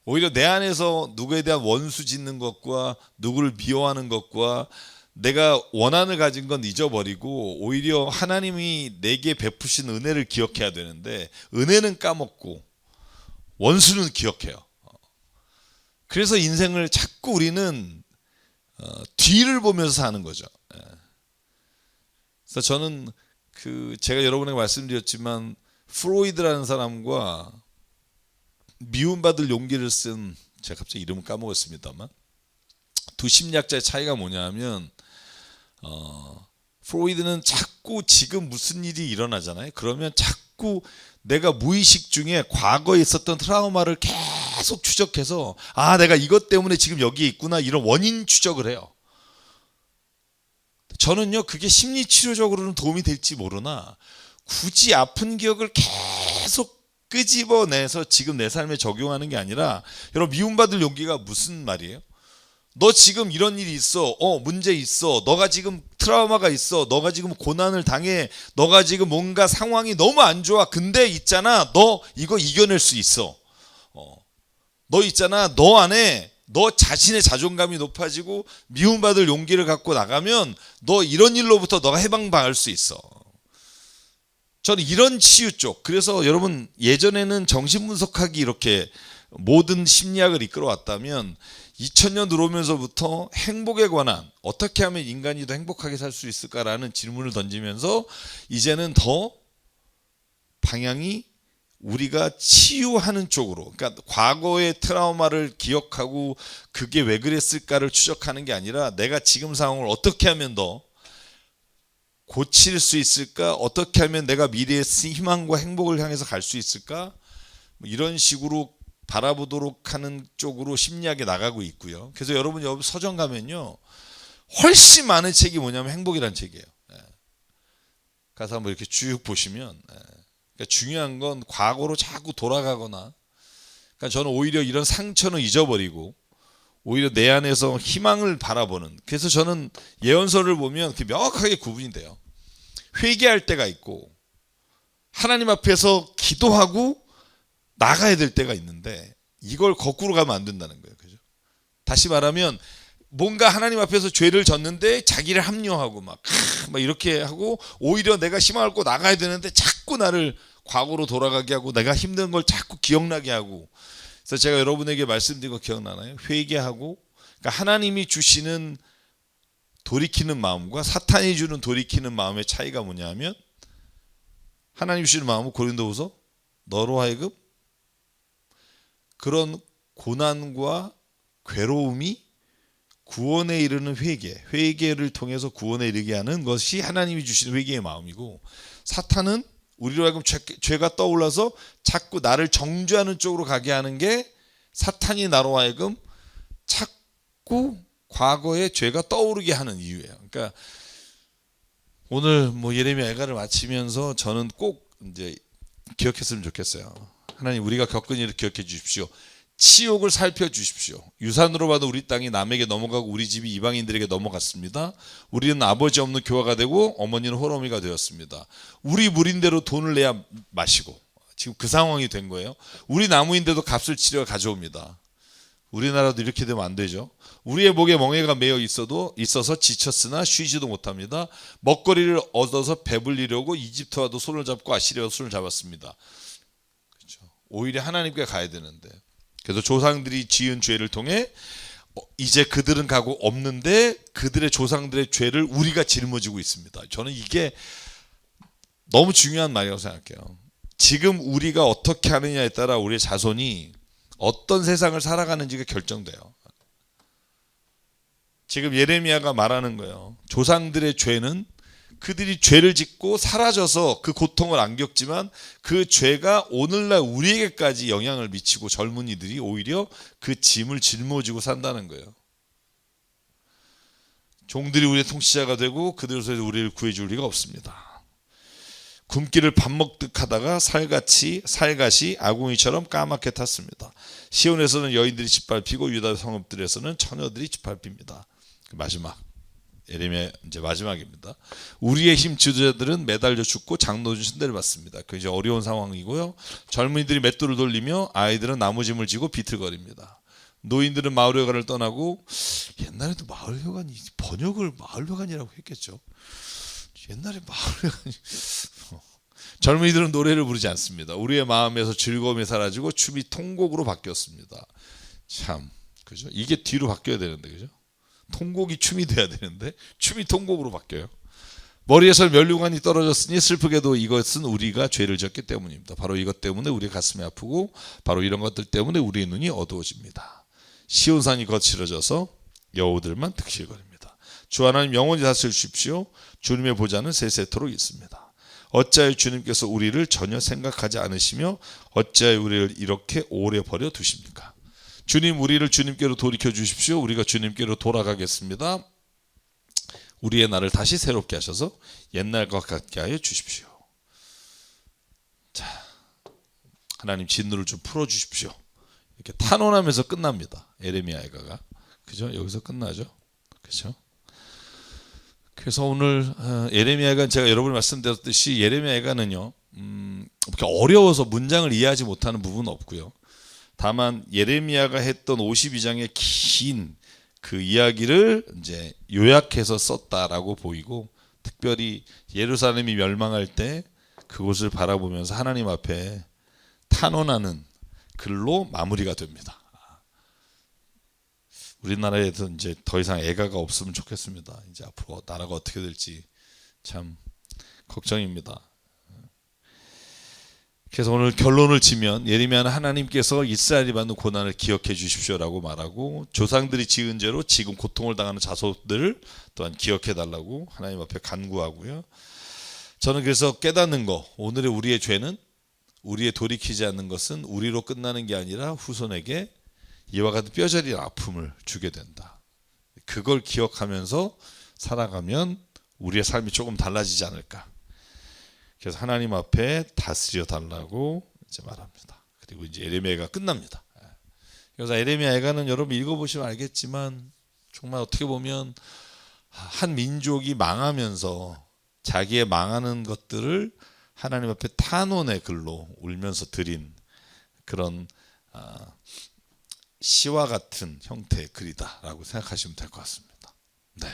오히려 내 안에서 누구에 대한 원수 짓는 것과 누구를 미워하는 것과 내가 원한을 가진 건 잊어버리고, 오히려 하나님이 내게 베푸신 은혜를 기억해야 되는데, 은혜는 까먹고 원수는 기억해요. 그래서 인생을 자꾸 우리는 뒤를 보면서 사는 거죠. 그래서 저는 제가 여러분에게 말씀드렸지만, 프로이드라는 사람과 미움받을 용기를 쓴, 제가 갑자기 이름을 까먹었습니다만, 두 심리학자의 차이가 뭐냐면, 프로이드는 자꾸 지금 무슨 일이 일어나잖아요. 그러면 자꾸 내가 무의식 중에 과거에 있었던 트라우마를 계속 추적해서, 내가 이것 때문에 지금 여기에 있구나, 이런 원인 추적을 해요. 저는요, 그게 심리치료적으로는 도움이 될지 모르나 굳이 아픈 기억을 계속 끄집어내서 지금 내 삶에 적용하는 게 아니라, 여러분, 미움받을 용기가 무슨 말이에요? 너 지금 이런 일이 있어. 문제 있어. 너가 지금 트라우마가 있어. 너가 지금 고난을 당해. 너가 지금 뭔가 상황이 너무 안 좋아. 근데 있잖아, 너 이거 이겨낼 수 있어. 너 있잖아, 너 안에 너 자신의 자존감이 높아지고 미움받을 용기를 갖고 나가면 너 이런 일로부터 너가 해방받을 수 있어. 저는 이런 치유 쪽. 그래서 여러분, 예전에는 정신분석학이 이렇게 모든 심리학을 이끌어왔다면 2000년 들어오면서부터 행복에 관한, 어떻게 하면 인간이 더 행복하게 살 수 있을까라는 질문을 던지면서 이제는 더 방향이 우리가 치유하는 쪽으로, 그러니까 과거의 트라우마를 기억하고 그게 왜 그랬을까를 추적하는 게 아니라 내가 지금 상황을 어떻게 하면 더 고칠 수 있을까, 어떻게 하면 내가 미래의 희망과 행복을 향해서 갈 수 있을까, 이런 식으로 바라보도록 하는 쪽으로 심리학에 나가고 있고요. 그래서 여러분 서점 가면요, 훨씬 많은 책이 뭐냐면 행복이라는 책이에요. 가서 한번 이렇게 쭉 보시면, 그러니까 중요한 건 과거로 자꾸 돌아가거나, 그러니까 저는 오히려 이런 상처는 잊어버리고 오히려 내 안에서 희망을 바라보는, 그래서 저는 예언서를 보면 명확하게 구분이 돼요. 회개할 때가 있고 하나님 앞에서 기도하고 나가야 될 때가 있는데, 이걸 거꾸로 가면 안 된다는 거예요. 그죠? 다시 말하면 뭔가 하나님 앞에서 죄를 졌는데 자기를 합리화하고 막 이렇게 하고, 오히려 내가 희망을 꽂고 나가야 되는데 자꾸 나를 과거로 돌아가게 하고 내가 힘든 걸 자꾸 기억나게 하고. 그래서 제가 여러분에게 말씀드린 거 기억나나요? 회개하고, 그러니까 하나님이 주시는 돌이키는 마음과 사탄이 주는 돌이키는 마음의 차이가 뭐냐면, 하나님 주시는 마음은 고린도후서 너로 하여금 그런 고난과 괴로움이 구원에 이르는 회개를 통해서 구원에 이르게 하는 것이 하나님이 주시는 회개의 마음이고, 사탄은 우리로 하여금 죄가 떠올라서 자꾸 나를 정죄하는 쪽으로 가게 하는 게, 사탄이 나로 하여금 자꾸 과거의 죄가 떠오르게 하는 이유예요. 그러니까 오늘 예레미야 애가를 마치면서 저는 꼭 이제 기억했으면 좋겠어요. 하나님, 우리가 겪은 일을 기억해 주십시오. 치욕을 살펴주십시오. 유산으로 봐도 우리 땅이 남에게 넘어가고 우리 집이 이방인들에게 넘어갔습니다. 우리는 아버지 없는 교화가 되고 어머니는 호러미가 되었습니다. 우리 물인대로 돈을 내야 마시고, 지금 그 상황이 된 거예요. 우리 나무인데도 값을 치려 가져옵니다. 우리나라도 이렇게 되면 안 되죠. 우리의 목에 멍에가 매여 있어서 지쳤으나 쉬지도 못합니다. 먹거리를 얻어서 배불리려고 이집트와도 손을 잡고 아시리아와 손을 잡았습니다. 그렇죠. 오히려 하나님께 가야 되는데, 그래서 조상들이 지은 죄를 통해 이제 그들은 가고 없는데 그들의 조상들의 죄를 우리가 짊어지고 있습니다. 저는 이게 너무 중요한 말이라고 생각해요. 지금 우리가 어떻게 하느냐에 따라 우리의 자손이 어떤 세상을 살아가는지가 결정돼요. 지금 예레미야가 말하는 거예요. 조상들의 죄는 그들이 죄를 짓고 사라져서 그 고통을 안 겪지만, 그 죄가 오늘날 우리에게까지 영향을 미치고 젊은이들이 오히려 그 짐을 짊어지고 산다는 거예요. 종들이 우리의 통치자가 되고 그들에서 우리를 구해줄 리가 없습니다. 굶기를 밥 먹듯 하다가 살같이 아궁이처럼 까맣게 탔습니다. 시온에서는 여인들이 짓밟히고 유다 성읍들에서는 처녀들이 짓밟힙니다. 마지막 예레미야 이제 마지막입니다. 우리의 힘 지도자들은 매달려 죽고 장로준 신대를 받습니다. 그 이제 어려운 상황이고요. 젊은이들이 맷돌을 돌리며 아이들은 나무짐을 지고 비틀거립니다. 노인들은 마을회관을 떠나고, 옛날에도 마을회관이 번역을 마을회관이라고 했겠죠. 옛날에 마을회관이 젊은이들은 노래를 부르지 않습니다. 우리의 마음에서 즐거움이 사라지고 춤이 통곡으로 바뀌었습니다. 참, 그죠? 이게 뒤로 바뀌어야 되는데, 그죠? 통곡이 춤이 돼야 되는데 춤이 통곡으로 바뀌어요. 머리에서 면류관이 떨어졌으니 슬프게도 이것은 우리가 죄를 졌기 때문입니다. 바로 이것 때문에 우리의 가슴이 아프고 바로 이런 것들 때문에 우리의 눈이 어두워집니다. 시온산이 거칠어져서 여우들만 득실거립니다. 주 하나님 영원히 다스려 주십시오. 주님의 보좌는 세세토록 있습니다. 어찌하여 주님께서 우리를 전혀 생각하지 않으시며 어찌하여 우리를 이렇게 오래 버려 두십니까? 주님, 우리를 주님께로 돌이켜 주십시오. 우리가 주님께로 돌아가겠습니다. 우리의 날을 다시 새롭게 하셔서 옛날과 같게 하여 주십시오. 자, 하나님 진노를 좀 풀어주십시오. 이렇게 탄원하면서 끝납니다. 예레미야 애가가. 그죠? 여기서 끝나죠. 그죠? 그래서 오늘 예레미야가 제가 여러분이 말씀드렸듯이 예레미야가는요 그렇게 어려워서 문장을 이해하지 못하는 부분은 없고요. 다만 예레미야가 했던 52장의 긴 그 이야기를 이제 요약해서 썼다라고 보이고, 특별히 예루살렘이 멸망할 때 그곳을 바라보면서 하나님 앞에 탄원하는 글로 마무리가 됩니다. 우리나라에도 이제 더 이상 애가가 없으면 좋겠습니다. 이제 앞으로 나라가 어떻게 될지 참 걱정입니다. 그래서 오늘 결론을 지면 예레미야는 하나님께서 이스라엘이 받는 고난을 기억해 주십시오라고 말하고, 조상들이 지은 죄로 지금 고통을 당하는 자손들을 또한 기억해 달라고 하나님 앞에 간구하고요. 저는 그래서 깨닫는 거, 오늘의 우리의 죄는 우리의 돌이키지 않는 것은 우리로 끝나는 게 아니라 후손에게 이와 같은 뼈저린 아픔을 주게 된다. 그걸 기억하면서 살아가면 우리의 삶이 조금 달라지지 않을까. 그래서 하나님 앞에 다스려 달라고 이제 말합니다. 그리고 이제 예레미야가 끝납니다. 그래서 예레미야가는 여러분 읽어보시면 알겠지만 정말 어떻게 보면 한 민족이 망하면서 자기의 망하는 것들을 하나님 앞에 탄원의 글로 울면서 드린 그런 시와 같은 형태의 글이다라고 생각하시면 될 것 같습니다. 네.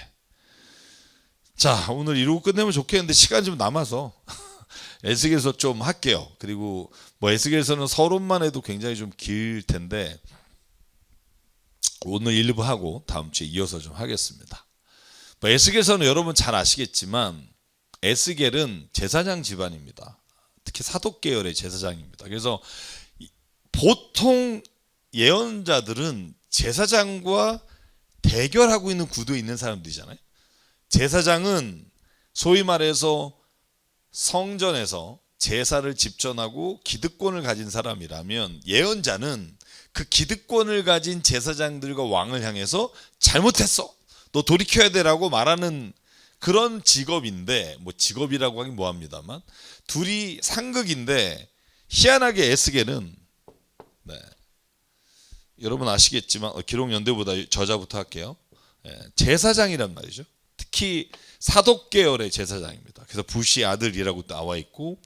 자, 오늘 이러고 끝내면 좋겠는데 시간이 좀 남아서 에스겔서 좀 할게요. 그리고 뭐 에스겔서는 서론만 해도 굉장히 좀 길 텐데 오늘 1부 하고 다음 주에 이어서 좀 하겠습니다. 뭐 에스겔서는 여러분 잘 아시겠지만 에스겔은 제사장 집안입니다. 특히 사독 계열의 제사장입니다. 그래서 보통 예언자들은 제사장과 대결하고 있는 구도에 있는 사람들이잖아요. 제사장은 소위 말해서 성전에서 제사를 집전하고 기득권을 가진 사람이라면, 예언자는 그 기득권을 가진 제사장들과 왕을 향해서 잘못했어, 너 돌이켜야 되라고 말하는 그런 직업인데, 뭐 직업이라고 하긴 뭐합니다만 둘이 상극인데, 희한하게 에스겔은 여러분 아시겠지만 기록 연대보다 저자부터 할게요. 제사장이란 말이죠. 특히 사독 계열의 제사장입니다. 그래서 부시 아들이라고 나와 있고,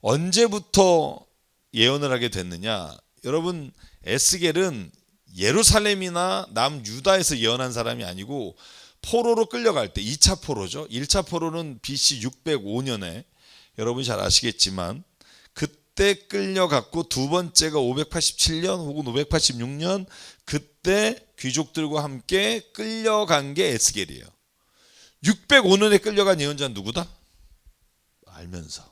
언제부터 예언을 하게 됐느냐? 여러분 에스겔은 예루살렘이나 남유다에서 예언한 사람이 아니고 포로로 끌려갈 때 2차 포로죠. 1차 포로는 BC 605년에 여러분이 잘 아시겠지만 그때 끌려갔고, 두 번째가 587년 혹은 586년 그때 귀족들과 함께 끌려간 게 에스겔이에요. 605년에 끌려간 예언자는 누구다? 알면서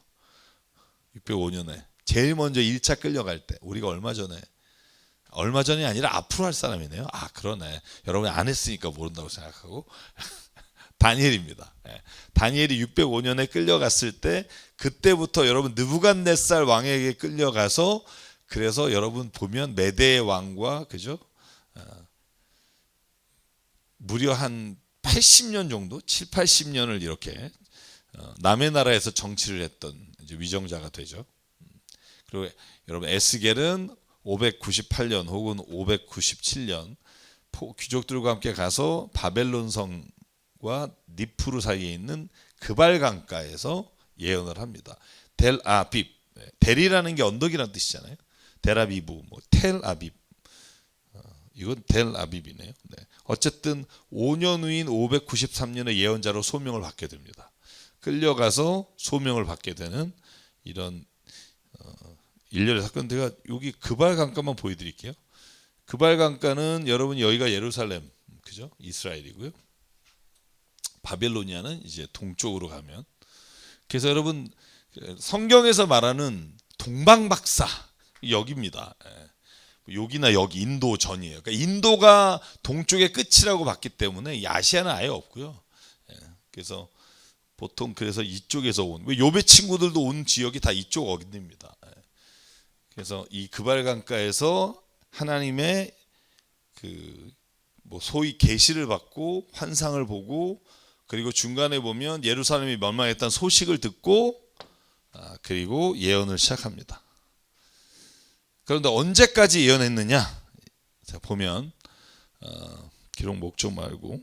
605년에 제일 먼저 1차 끌려갈 때, 우리가 얼마 전이 아니라 앞으로 할 사람이네요. 아 그러네. 여러분이 안 했으니까 모른다고 생각하고 다니엘입니다. 다니엘이 605년에 끌려갔을 때 그때부터 여러분 느부갓네살 왕에게 끌려가서, 그래서 여러분 보면 메대의 왕과 그죠? 무려 한 80년 정도, 7, 80년을 이렇게 남의 나라에서 정치를 했던 이제 위정자가 되죠. 그리고 여러분 에스겔은 598년 혹은 597년 귀족들과 함께 가서 바벨론 성과 니프루 사이에 있는 그발 강가에서 예언을 합니다. 델아빕, 델이라는 게 언덕이라는 뜻이잖아요. 델아비브, 뭐 텔아빕, 이건 델아빕이네요. 어쨌든 5년 후인 593년에 예언자로 소명을 받게 됩니다. 끌려가서 소명을 받게 되는 이런 일련의 사건들가, 여기 그발 강가만 보여드릴게요. 그발 강가는 여러분 여기가 예루살렘, 그죠? 이스라엘이고요. 바벨로니아는 이제 동쪽으로 가면, 그래서 여러분 성경에서 말하는 동방박사 여기입니다. 여기나 여기 인도 전이에요. 그러니까 인도가 동쪽의 끝이라고 봤기 때문에 이 아시아는 아예 없고요. 그래서 보통 그래서 이쪽에서 온, 요배 친구들도 온 지역이 다 이쪽 어딘입니다. 그래서 이 그발 강가에서 하나님의 그 뭐 소위 계시를 받고 환상을 보고, 그리고 중간에 보면 예루살렘이 멸망했다는 소식을 듣고 그리고 예언을 시작합니다. 그런데 언제까지 예언했느냐? 자, 보면 기록 목적 말고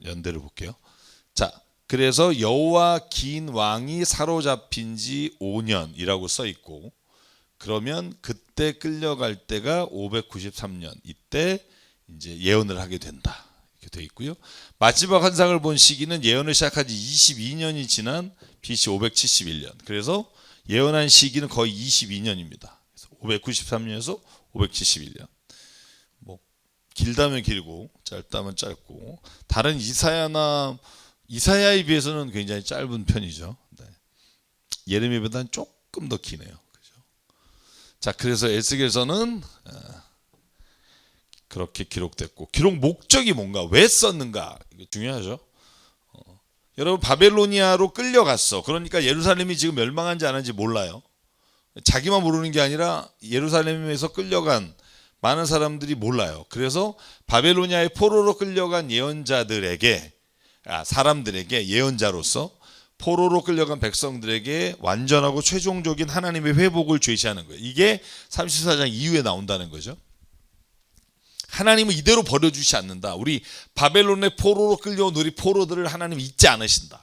연대를 볼게요. 자, 그래서 여호와 긴 왕이 사로잡힌 지 5년이라고 써 있고, 그러면 그때 끌려갈 때가 593년, 이때 이제 예언을 하게 된다, 이렇게 돼 있고요. 마지막 환상을 본 시기는 예언을 시작한 지 22년이 지난 BC 571년. 그래서 예언한 시기는 거의 22년입니다. 593년에서 571년. 뭐 길다면 길고 짧다면 짧고, 다른 이사야에 비해서는 굉장히 짧은 편이죠. 네. 예레미야보다는 조금 더 기네요. 그죠? 자, 그래서 에스겔서는 그렇게 기록됐고, 기록 목적이 뭔가, 왜 썼는가, 이거 중요하죠. 여러분, 바벨로니아로 끌려갔어. 그러니까 예루살렘이 지금 멸망한지 안 한지 몰라요. 자기만 모르는 게 아니라 예루살렘에서 끌려간 많은 사람들이 몰라요. 그래서 바벨로니아의 포로로 끌려간 예언자들에게, 사람들에게, 예언자로서 포로로 끌려간 백성들에게 완전하고 최종적인 하나님의 회복을 제시하는 거예요. 이게 34장 이후에 나온다는 거죠. 하나님은 이대로 버려주지 않는다. 우리 바벨론의 포로로 끌려온 우리 포로들을 하나님 잊지 않으신다.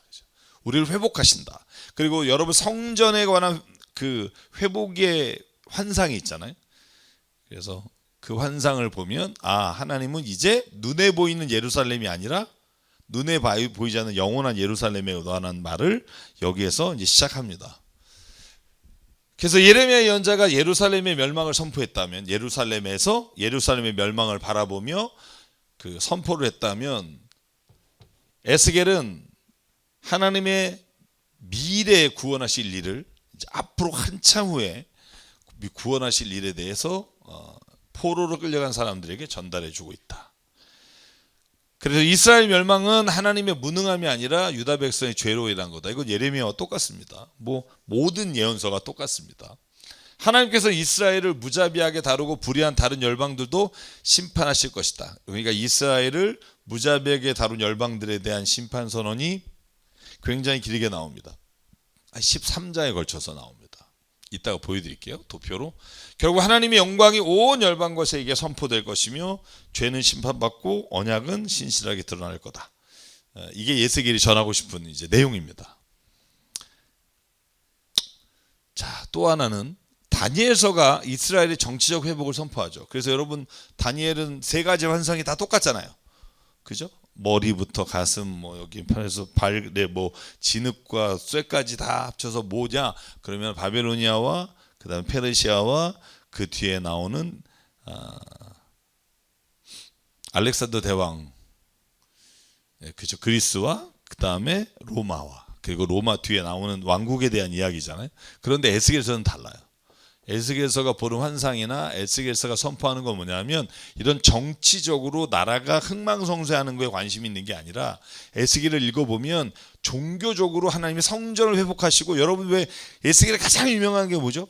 우리를 회복하신다. 그리고 여러분, 성전에 관한 그 회복의 환상이 있잖아요. 그래서 그 환상을 보면, 하나님은 이제 눈에 보이는 예루살렘이 아니라 눈에 보이지 않는 영원한 예루살렘에 관한 말을 여기에서 이제 시작합니다. 그래서 예레미야 예언자가 예루살렘의 멸망을 선포했다면, 예루살렘에서 예루살렘의 멸망을 바라보며 그 선포를 했다면, 에스겔은 하나님의 미래에 구원하실 일을, 이제 앞으로 한참 후에 구원하실 일에 대해서 포로로 끌려간 사람들에게 전달해 주고 있다. 그래서 이스라엘 멸망은 하나님의 무능함이 아니라 유다 백성의 죄로 인한 거다. 이건 예레미야와 똑같습니다. 모든 예언서가 똑같습니다. 하나님께서 이스라엘을 무자비하게 다루고 불의한 다른 열방들도 심판하실 것이다. 그러니까 이스라엘을 무자비하게 다룬 열방들에 대한 심판 선언이 굉장히 길게 나옵니다. 13장에 걸쳐서 나옵니다. 이따가 보여드릴게요. 도표로. 결국 하나님의 영광이 온 열방 것에게 선포될 것이며, 죄는 심판받고 언약은 신실하게 드러날 거다. 이게 에스겔이 전하고 싶은 이제 내용입니다. 자, 또 하나는 다니엘서가 이스라엘의 정치적 회복을 선포하죠. 그래서 여러분, 다니엘은 세 가지 환상이 다 똑같잖아요. 그죠? 머리부터 가슴, 여기 편에서 발에 진흙과 쇠까지 다 합쳐서 뭐냐? 그러면 바벨로니아와 그다음에 페르시아와 그 뒤에 나오는 알렉산더 대왕, 그죠? 그리스와 그다음에 로마와, 그리고 로마 뒤에 나오는 왕국에 대한 이야기잖아요. 그런데 에스겔서는 달라요. 에스겔서가 보는 환상이나 에스겔서가 선포하는 건 뭐냐면, 이런 정치적으로 나라가 흥망성쇠하는 거에 관심이 있는 게 아니라, 에스겔을 읽어보면 종교적으로 하나님이 성전을 회복하시고, 여러분, 왜 에스겔이 가장 유명한 게 뭐죠?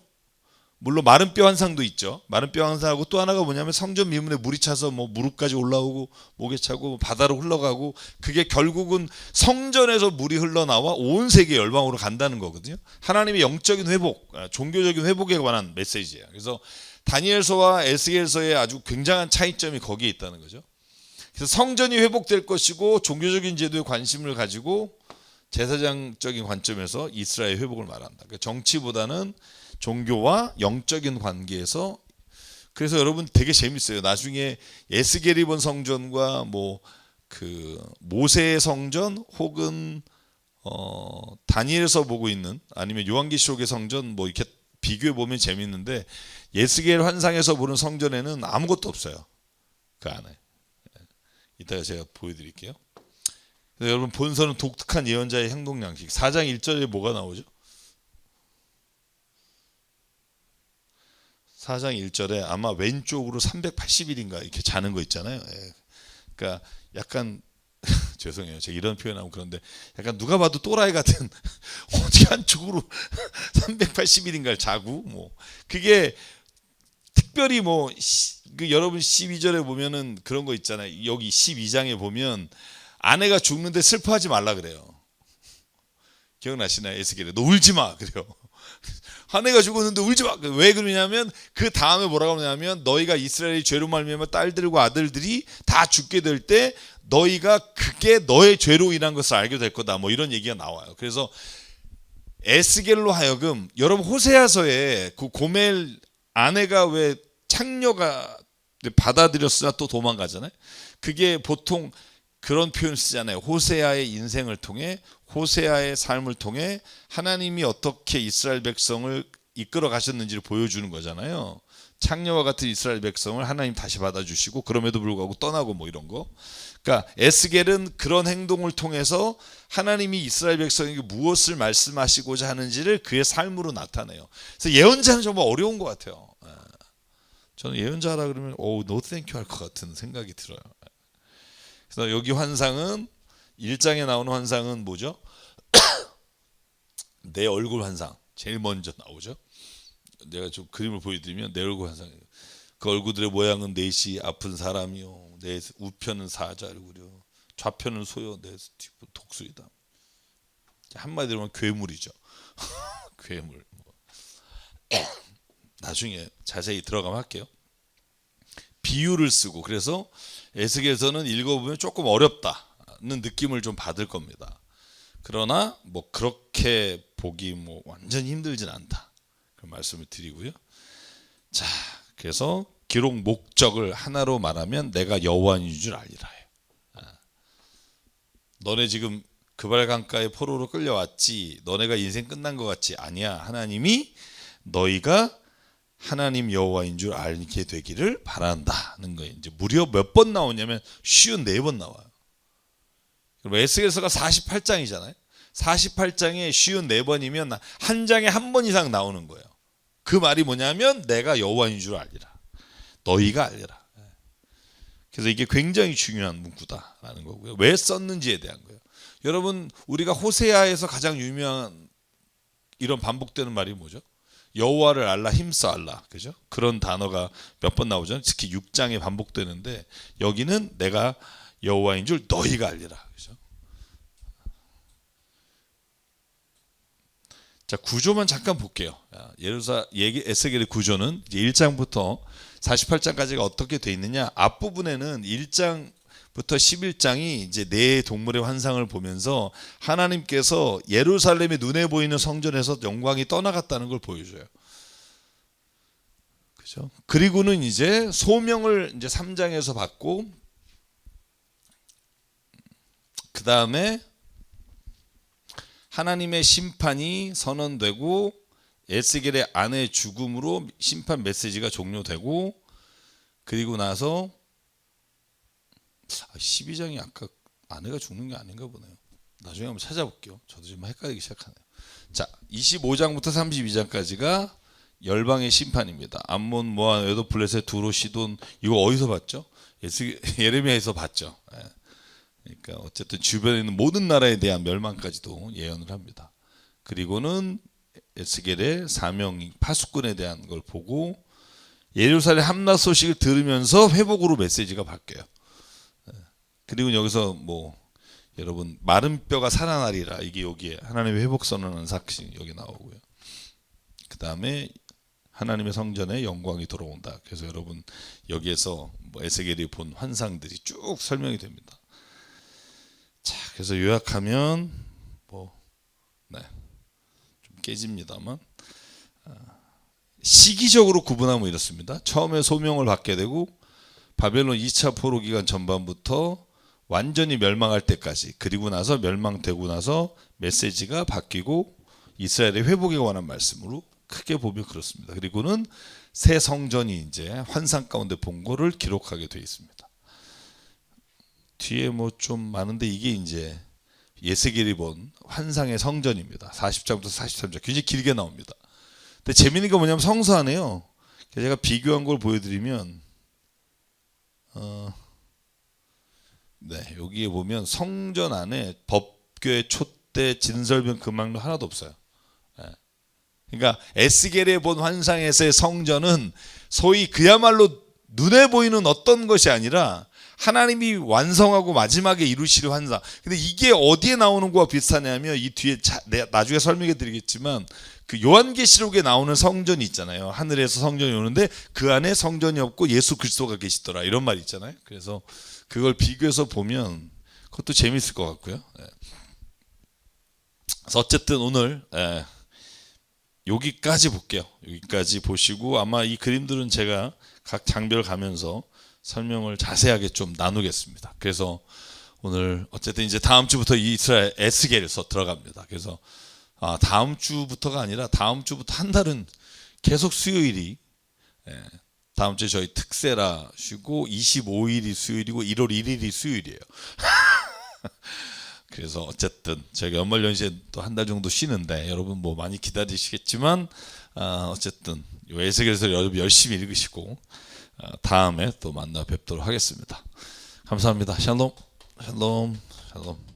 물론 마른 뼈 환상도 있죠. 마른 뼈 환상하고 또 하나가 뭐냐면, 성전 미문에 물이 차서 무릎까지 올라오고 목에 차고 바다로 흘러가고, 그게 결국은 성전에서 물이 흘러나와 온 세계 열방으로 간다는 거거든요. 하나님의 영적인 회복, 종교적인 회복에 관한 메시지예요. 그래서 다니엘서와 에스겔서의 아주 굉장한 차이점이 거기에 있다는 거죠. 그래서 성전이 회복될 것이고, 종교적인 제도에 관심을 가지고 제사장적인 관점에서 이스라엘 회복을 말한다. 그러니까 정치보다는 종교와 영적인 관계에서. 그래서 여러분, 되게 재밌어요. 나중에 에스겔이 본 성전과 그 모세의 성전, 혹은 다니엘서 보고 있는, 아니면 요한계시록의 성전, 이렇게 비교해 보면 재밌는데, 에스겔 환상에서 보는 성전에는 아무것도 없어요. 그 안에. 이따가 제가 보여드릴게요. 여러분, 본서는 독특한 예언자의 행동 양식. 4장 1절에 뭐가 나오죠? 4장 1절에 아마 왼쪽으로 380일인가 이렇게 자는 거 있잖아요. 그러니까 약간 죄송해요. 제가 이런 표현하면 그런데, 약간 누가 봐도 또라이 같은 어떻게 한쪽으로 380일인가를 자고, 그게 특별히 여러분 12절에 보면은 그런 거 있잖아요. 여기 12장에 보면 아내가 죽는데 슬퍼하지 말라 그래요. 기억나시나요? 에스겔에 너 울지 마 그래요. 한 애가 죽었는데 울지 마. 왜 그러냐면 그 다음에 뭐라고 하냐면 너희가 이스라엘의 죄로 말미암아 딸들과 아들들이 다 죽게 될 때 너희가 그게 너의 죄로 인한 것을 알게 될 거다. 뭐 이런 얘기가 나와요. 그래서 에스겔로 하여금 여러분 호세아서에 그 고멜 아내가 왜 창녀가 받아들였으나 또 도망가잖아요. 그게 보통 그런 표현 쓰잖아요. 호세아의 인생을 통해 호세아의 삶을 통해 하나님이 어떻게 이스라엘 백성을 이끌어 가셨는지를 보여주는 거잖아요. 창녀와 같은 이스라엘 백성을 하나님 다시 받아주시고 그럼에도 불구하고 떠나고 뭐 이런 거. 그러니까 에스겔은 그런 행동을 통해서 하나님이 이스라엘 백성에게 무엇을 말씀하시고자 하는지를 그의 삶으로 나타내요. 그래서 예언자는 정말 어려운 것 같아요. 저는 예언자라 그러면 노 땡큐 할 것 같은 생각이 들어요. 그래서 여기 환상은 1장에 나오는 환상은 뭐죠? 내 얼굴 환상 제일 먼저 나오죠. 내가 좀 그림을 보여드리면 내 얼굴 환상. 그 얼굴들의 모양은 넷이 아픈 사람이요, 내 우편은 사자 얼굴이요, 좌편은 소요, 내 독수리다. 한마디로 하면 괴물이죠. 괴물. 나중에 자세히 들어가면 할게요. 비유를 쓰고 그래서 에스겔서는 읽어보면 조금 어렵다는 느낌을 좀 받을 겁니다. 그러나 뭐 그렇게 보기 뭐 완전히 힘들진 않다. 그런 말씀을 드리고요. 자, 그래서 기록 목적을 하나로 말하면 내가 여호와인 줄 알리라 해요. 너네 지금 그발 강가에 포로로 끌려왔지. 너네가 인생 끝난 것 같지? 아니야. 하나님이 너희가 하나님 여호와인 줄 알게 되기를 바란다는 거예요. 이제 무려 몇 번 나오냐면 54번 나와요. 그럼 에스겔서가 48장이잖아요. 48장에 54번이면 한 장에 한 번 이상 나오는 거예요. 그 말이 뭐냐면 내가 여호와인 줄 알리라. 너희가 알리라. 그래서 이게 굉장히 중요한 문구다라는 거고요. 왜 썼는지에 대한 거예요. 여러분 우리가 호세아에서 가장 유명한 이런 반복되는 말이 뭐죠? 여호와를 알라, 힘써 알라, 그죠? 그런 단어가 몇 번 나오죠. 특히 6장에 반복되는데 여기는 내가 여호와인 줄 너희가 알리라, 그죠? 자, 구조만 잠깐 볼게요. 에스겔의 구조는 이제 1장부터 48장까지가 어떻게 돼 있느냐? 앞부분에는 1장부터 11장이 이제 네 동물의 환상을 보면서 하나님께서 예루살렘의 눈에 보이는 성전에서 영광이 떠나갔다는 걸 보여줘요. 그죠? 그리고는 이제 소명을 이제 3장에서 받고 그 다음에 하나님의 심판이 선언되고 에스겔의 아내의 죽음으로 심판 메시지가 종료되고 그리고 나서 12장이 아까 아내가 죽는 게 아닌가 보네요. 나중에 한번 찾아볼게요. 저도 지금 헷갈리기 시작하네요. 자, 25장부터 32장까지가 열방의 심판입니다. 암몬, 모압, 에돔, 블레셋, 두로, 시돈. 이거 어디서 봤죠? 예레미야에서 봤죠. 그러니까 어쨌든 주변에 있는 모든 나라에 대한 멸망까지도 예언을 합니다. 그리고는 에스겔의 사명 파수꾼에 대한 걸 보고 예루살렘 함락 소식을 들으면서 회복으로 메시지가 바뀌어요. 그리고 여기서 뭐 여러분 마른 뼈가 살아나리라, 이게 여기에 하나님의 회복 선언하는 사실이 여기 나오고요. 그 다음에 하나님의 성전에 영광이 돌아온다. 그래서 여러분 여기에서 뭐 에스겔이 본 환상들이 쭉 설명이 됩니다. 자, 그래서 요약하면 좀 깨집니다만 시기적으로 구분하면 이렇습니다. 처음에 소명을 받게 되고 바벨론 2차 포로 기간 전반부터 완전히 멸망할 때까지, 그리고 나서 멸망되고 나서 메시지가 바뀌고 이스라엘의 회복에 관한 말씀으로 크게 보면 그렇습니다. 그리고는 새 성전이 이제 환상 가운데 본 거를 기록하게 되어 있습니다. 뒤에 뭐 좀 많은데 이게 이제 에스겔이 본 환상의 성전입니다. 40장부터 43장 굉장히 길게 나옵니다. 근데 재미있는 게 뭐냐면 성서 안에요. 제가 비교한 걸 보여드리면 여기에 보면 성전 안에 법궤, 촛대, 진설병, 금왕로 하나도 없어요. 그러니까 에스겔에 본 환상에서의 성전은 소위 그야말로 눈에 보이는 어떤 것이 아니라 하나님이 완성하고 마지막에 이루시려 환상. 근데 이게 어디에 나오는 거와 비슷하냐면 이 뒤에 나중에 설명해 드리겠지만 그 요한계시록에 나오는 성전이 있잖아요. 하늘에서 성전이 오는데 그 안에 성전이 없고 예수 그리스도가 계시더라 이런 말 있잖아요. 그래서 그걸 비교해서 보면 그것도 재밌을 것 같고요. 그래서 어쨌든 오늘 여기까지 볼게요. 여기까지 보시고 아마 이 그림들은 제가 각 장별 가면서 설명을 자세하게 좀 나누겠습니다. 그래서 오늘 어쨌든 이제 다음 주부터 이스라엘 에스겔에서 들어갑니다. 그래서 다음 주부터가 아니라 다음 주부터 한 달은 계속 수요일이 다음 주에 저희 특세라 쉬고 25일이 수요일이고 1월 1일이 수요일이에요. 그래서 어쨌든 저희가 연말 연시에 또 한 달 정도 쉬는데 여러분 뭐 많이 기다리시겠지만 어쨌든 에스겔서 여러분 열심히 읽으시고 다음에 또 만나 뵙도록 하겠습니다. 감사합니다. 샬롬 샬롬 샬롬.